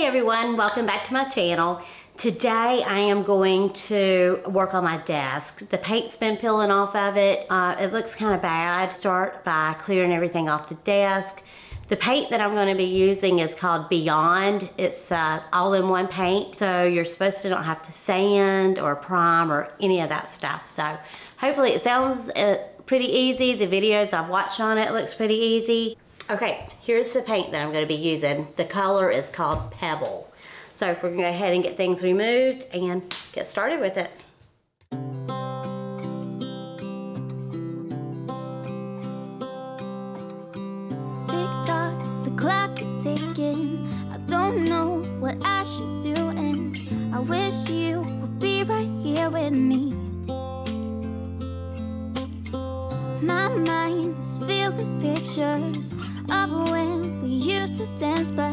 everyone, welcome back to my channel. Today I am going to work on my desk. The paint's been peeling off of it. It looks kind of bad. Start by clearing everything off the desk. The paint that I'm going to be using is called Beyond. It's all-in-one paint, so you're supposed to not have to sand or prime or any of that stuff. So hopefully it sounds pretty easy. The videos I've watched on it looks pretty easy. Okay, here's the paint that I'm going to be using. The color is called Pebble. So we're going to go ahead and get things removed and get started with it. Tick-tock, the clock keeps ticking. I don't know what I should do, and I wish you would be right here with me. My mind is filled with pictures of when we used to dance, but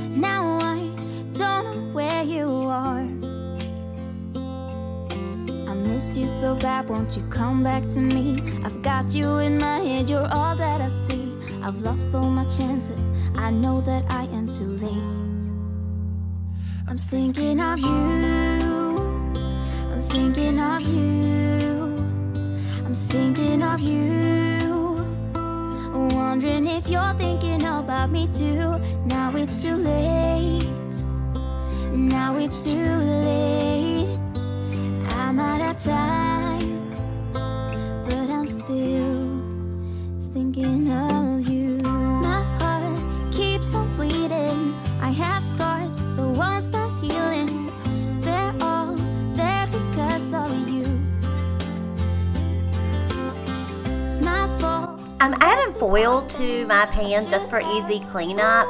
now I don't know where you are. I miss you so bad, won't you come back to me? I've got you in my head, you're all that I see. I've lost all my chances, I know that I am too late. I'm thinking of you, I'm thinking of you, I'm thinking of you. Wondering if you're thinking about me too. Now it's too late, now it's too late. I'm out of time, but I'm still thinking of you. My heart keeps on bleeding. I have scars, the ones not healing. They're all there because of you. It's my fault. I'm adding foil to my pan just for easy cleanup,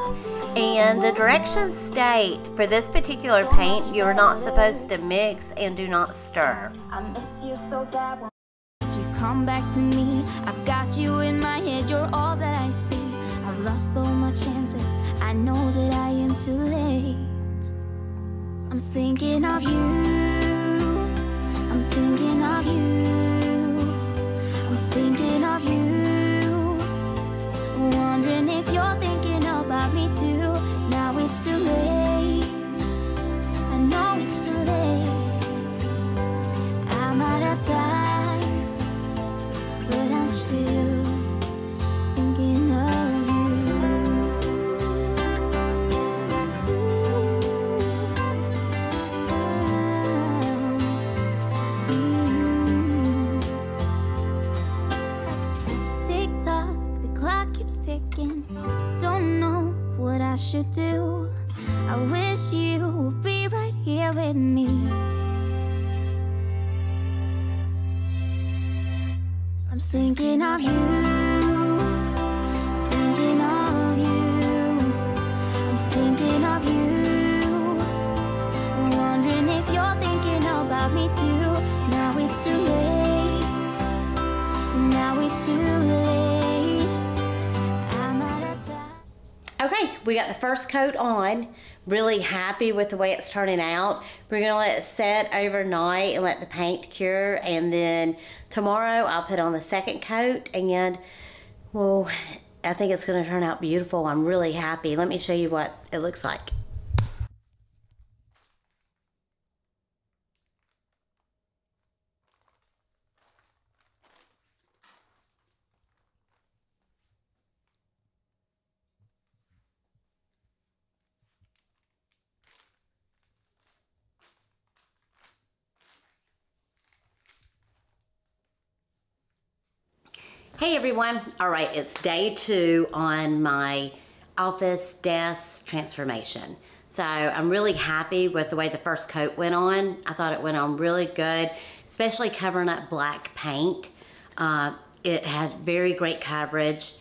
and the directions state for this particular paint you're not supposed to mix and do not stir. I miss you so bad, won't you come back to me? I've got you in my head, you're all that I see. I've lost all my chances, I know that I am too late. I'm thinking of you, I'm thinking of you, I'm thinking of you. Wondering if you're thinking about me too. Now it's too late, I know it's too late. I'm out of time, but I'm still thinking of you. Tick-tock, the clock keeps ticking. Don't know what I should do. I wish you would be right here with me. I'm thinking of you, thinking of you, I'm thinking of you. Wondering if you're thinking about me too. Now it's too late, now it's too late. I'm out of time. Okay, we got the first coat on. Really happy with the way it's turning out. We're gonna let it set overnight and let the paint cure, and then tomorrow I'll put on the second coat, and well, I think it's gonna turn out beautiful. I'm really happy. Let me show you what it looks like. Hey everyone, all right, it's day 2 on my office desk transformation. So I'm really happy with the way the first coat went on. I thought it went on really good, especially covering up black paint. It has very great coverage.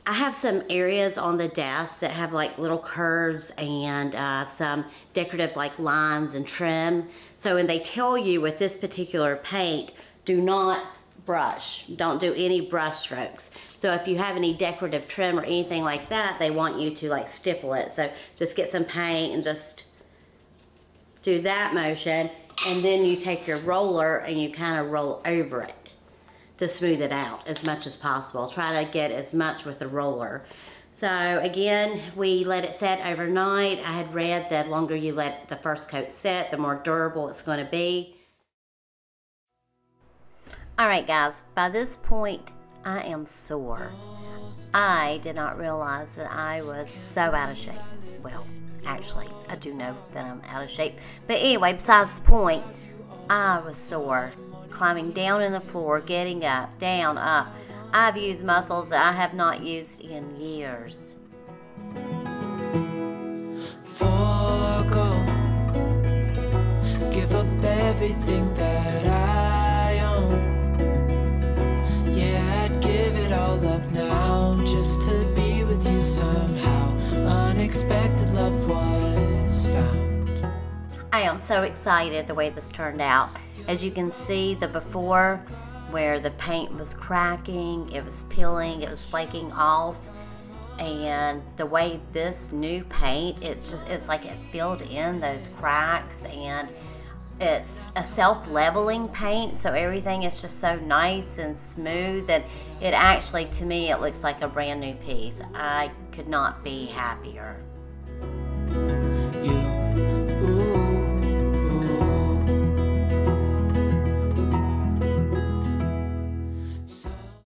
I have some areas on the desk that have like little curves and some decorative like lines and trim. So when they tell you with this particular paint, do not brush, don't do any brush strokes. So if you have any decorative trim or anything like that, they want you to like stipple it. So just get some paint and just do that motion, and then you take your roller and you kind of roll over it to smooth it out as much as possible. Try to get as much with the roller. So So again, we let it set overnight. I had read that the longer you let the first coat set, the more durable it's going to be. All right, guys, by this point, I am sore. I did not realize that I was so out of shape. Well, actually, I do know that I'm out of shape. But anyway, besides the point, I was sore. Climbing down in the floor, getting up, down, up. I've used muscles that I have not used in years. Forgo, give up everything that I own. Yeah, I'd give it all up now just to be with you somehow. Unexpected love was found. I am so excited the way this turned out. As you can see, the before, where the paint was cracking, it was peeling, it was flaking off, and the way this new paint, it's like it filled in those cracks, and it's a self-leveling paint, so everything is just so nice and smooth, and it actually, to me, it looks like a brand new piece. I could not be happier.